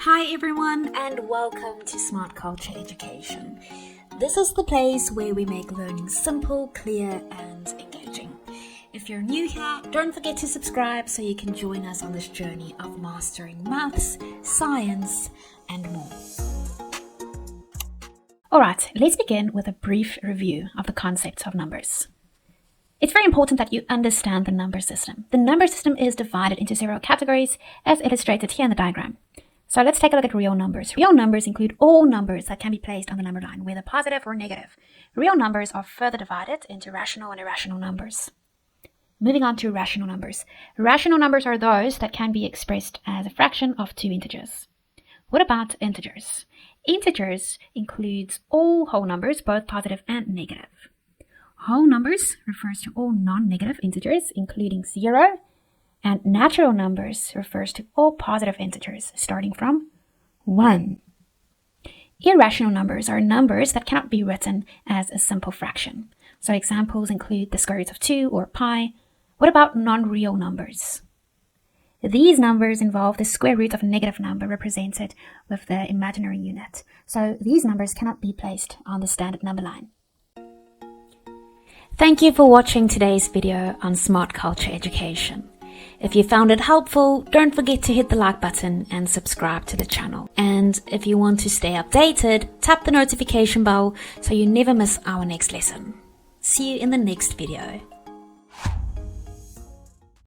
Hi everyone and welcome to Smart Culture Education. This is the place where we make learning simple, clear and engaging. If you're new here, don't forget to subscribe so you can join us on this journey of mastering maths, science and more. Alright, let's begin with a brief review of the concepts of numbers. It's very important that you understand the number system. The number system is divided into several categories as illustrated here in the diagram. So let's take a look at real numbers. Real numbers include all numbers that can be placed on the number line, whether positive or negative. Real numbers are further divided into rational and irrational numbers. Moving on to rational numbers. Rational numbers are those that can be expressed as a fraction of two integers. What about integers? Integers includes all whole numbers, both positive and negative. Whole numbers refers to all non-negative integers, including 0, and natural numbers refers to all positive integers, starting from 1. Irrational numbers are numbers that cannot be written as a simple fraction. So examples include the square root of 2 or pi. What about non-real numbers? These numbers involve the square root of a negative number represented with the imaginary unit. So these numbers cannot be placed on the standard number line. Thank you for watching today's video on Smart Culture Education. If you found it helpful, don't forget to hit the like button and subscribe to the channel. And if you want to stay updated, tap the notification bell so you never miss our next lesson. See you in the next video.